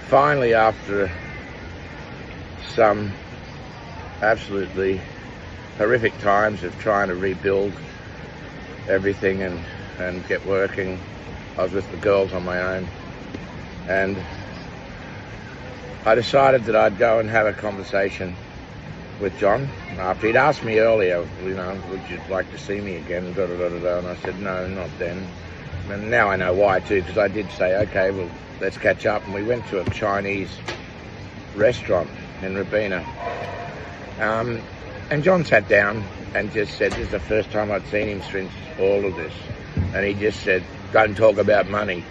finally, after some absolutely horrific times of trying to rebuild everything and get working, I was with the girls on my own, and I decided that I'd go and have a conversation with John. After he'd asked me earlier, you know, would you like to see me again, da, da, da, da, da. And I said, no, not then. And now I know why too, because I did say, okay, well, let's catch up. And we went to a Chinese restaurant in Robina. And John sat down and just said, this is the first time I'd seen him since all of this. And he just said, don't talk about money.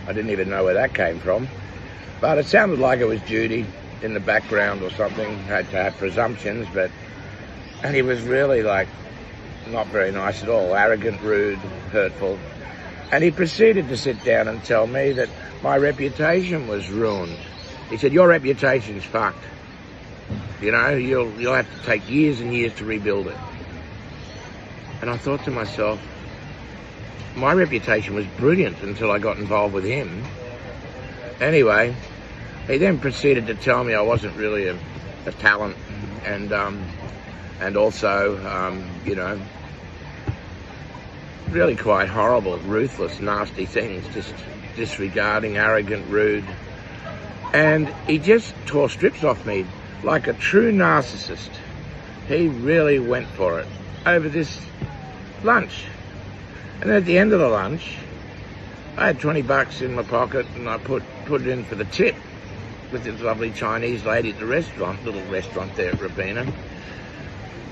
I didn't even know where that came from. But it sounded like it was Judy in the background or something, had to have presumptions, and he was really like not very nice at all, arrogant, rude, hurtful. And he proceeded to sit down and tell me that my reputation was ruined. He said, your reputation's fucked. You know, you'll have to take years and years to rebuild it. And I thought to myself, my reputation was brilliant until I got involved with him. Anyway, he then proceeded to tell me I wasn't really a talent, and also, you know, really quite horrible, ruthless, nasty things, just disregarding, arrogant, rude. And he just tore strips off me like a true narcissist. He really went for it over this lunch. And at the end of the lunch, I had 20 bucks in my pocket, and I put it in for the tip with this lovely Chinese lady at the restaurant, little restaurant there at Robina.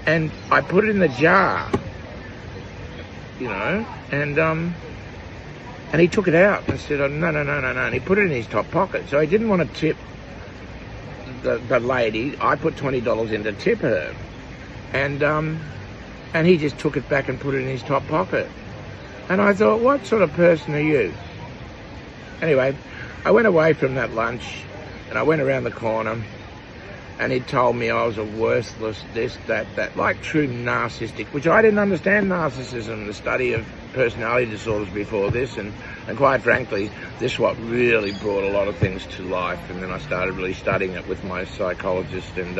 And I put it in the jar, you know, and he took it out and said, oh, no, and he put it in his top pocket. So he didn't want to tip the lady. I put $20 in to tip her, and he just took it back and put it in his top pocket. And I thought, what sort of person are you? Anyway, I went away from that lunch, and I went around the corner, and he told me I was a worthless this, that, like true narcissistic, which I didn't understand narcissism, the study of personality disorders before this, and quite frankly, this is what really brought a lot of things to life. And then I started really studying it with my psychologist and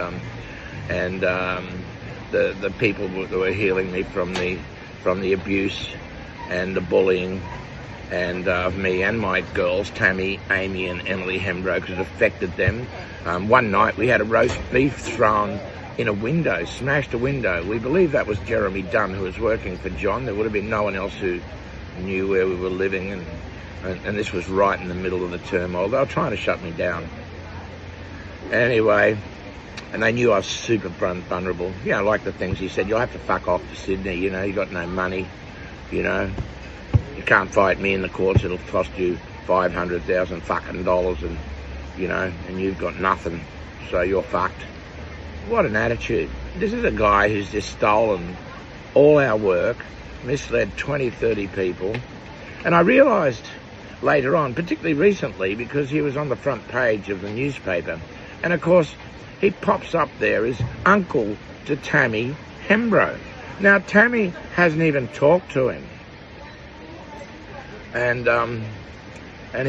the people that were healing me from the abuse and the bullying, and me and my girls, Tammy, Amy and Emily Hembro, because it affected them. One night we had a roast beef thrown in a window, smashed a window. We believe that was Jeremy Dunn, who was working for John. There would have been no one else who knew where we were living, and this was right in the middle of the turmoil. They were trying to shut me down. Anyway, and they knew I was super vulnerable. You know, like the things he said, you'll have to fuck off to Sydney, you know, you got no money. You know, you can't fight me in the courts. It'll cost you $500,000 fucking dollars, and you know, and you've got nothing, so you're fucked. What an attitude! This is a guy who's just stolen all our work, misled 20, 30 people, and I realised later on, particularly recently, because he was on the front page of the newspaper, and of course he pops up there as uncle to Tammy Hembro. Now, Tammy hasn't even talked to him. And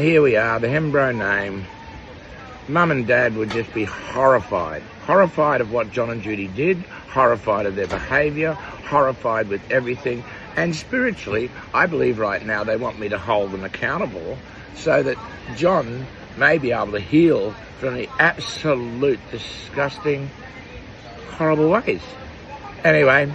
here we are, the Hembro name. Mum and Dad would just be horrified. Horrified of what John and Judy did, horrified of their behaviour, horrified with everything. And spiritually, I believe right now they want me to hold them accountable so that John may be able to heal from the absolute disgusting, horrible ways. Anyway,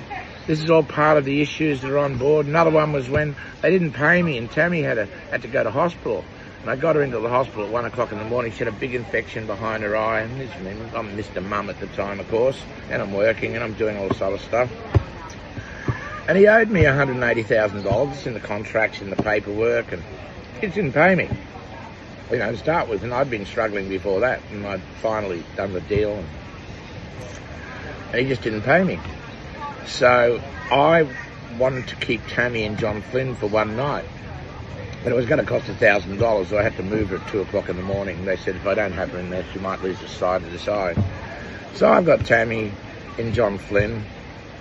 this is all part of the issues that are on board. Another one was when they didn't pay me, and Tammy had to go to hospital. And I got her into the hospital at 1 o'clock in the morning. She had a big infection behind her eye. And I'm Mr. Mum at the time, of course, and I'm working and I'm doing all this other stuff. And he owed me $180,000. It's in the contracts, in the paperwork, and he didn't pay me, you know, to start with. And I'd been struggling before that, and I'd finally done the deal, and he just didn't pay me. So I wanted to keep Tammy and John Flynn for one night, but it was going to cost $1,000, so I had to move her at 2 o'clock in the morning. They said if I don't have her in there, she might lose her sight of this eye. So I've got Tammy and John Flynn,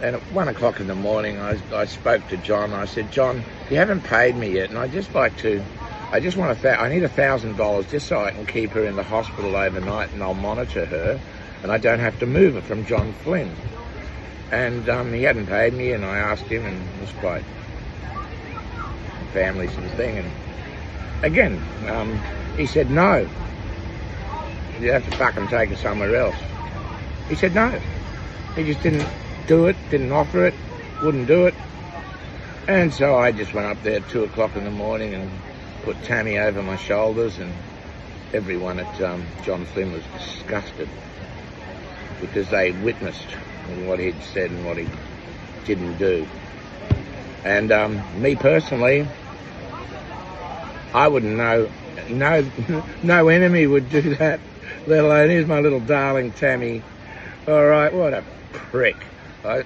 and at 1 o'clock in the morning, I spoke to John. I said, John, you haven't paid me yet, and I'd just like to I just want I need $1,000 just so I can keep her in the hospital overnight and I'll monitor her and I don't have to move her from John Flynn. And he hadn't paid me, and I asked him, and it was quite a family sort of thing. And again, he said no. You have to fucking take her somewhere else. He said no. He just didn't do it, didn't offer it, wouldn't do it. And so I just went up there at 2 o'clock in the morning and put Tammy over my shoulders, and everyone at John Flynn was disgusted because they witnessed what he'd said and what he didn't do. And me personally, I wouldn't know, no enemy would do that, let alone here's my little darling Tammy. All right, what a prick.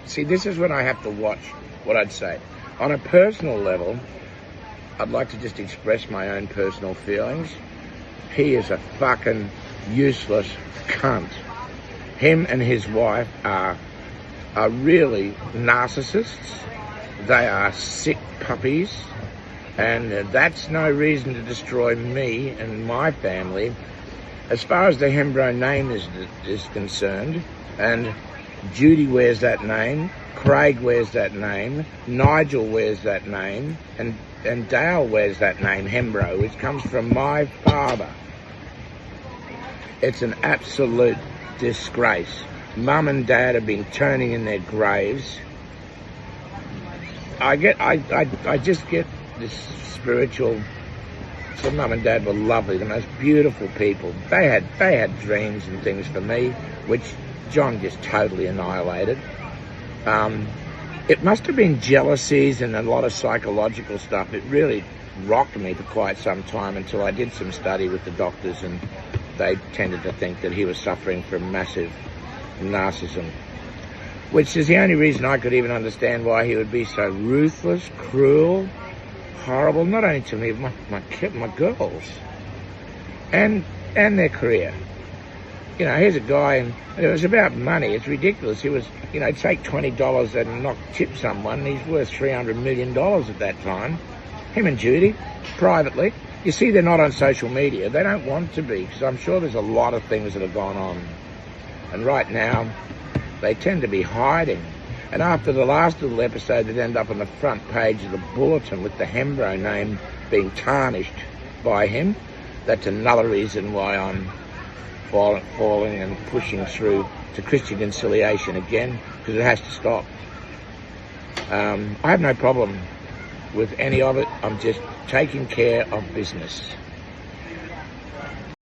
See, this is when I have to watch what I'd say. On a personal level, I'd like to just express my own personal feelings. He is a fucking useless cunt. Him and his wife are really narcissists. They are sick puppies, and that's no reason to destroy me and my family. As far as the Hembro name is concerned, and Judy wears that name, Craig wears that name, Nigel wears that name, and Dale wears that name, Hembro, which comes from my father. It's an absolute disgrace. Mum and Dad have been turning in their graves. I just get this spiritual. So Mum and Dad were lovely, the most beautiful people. They had dreams and things for me, which John just totally annihilated. It must have been jealousies and a lot of psychological stuff. It really rocked me for quite some time until I did some study with the doctors, and they tended to think that he was suffering from massive narcissism, which is the only reason I could even understand why he would be so ruthless, cruel, horrible, not only to me, my girls, and their career. You know, here's a guy, and it was about money. It's ridiculous. He was, you know, take $20 and tip someone. He's worth $300 million at that time. Him and Judy, privately. You see, they're not on social media. They don't want to be, because I'm sure there's a lot of things that have gone on. And right now, they tend to be hiding. And after the last little episode that ended up on the front page of the bulletin with the Hembro name being tarnished by him, that's another reason why I'm falling and pushing through to Christian Conciliation again, because it has to stop. I have no problem with any of it. I'm just taking care of business.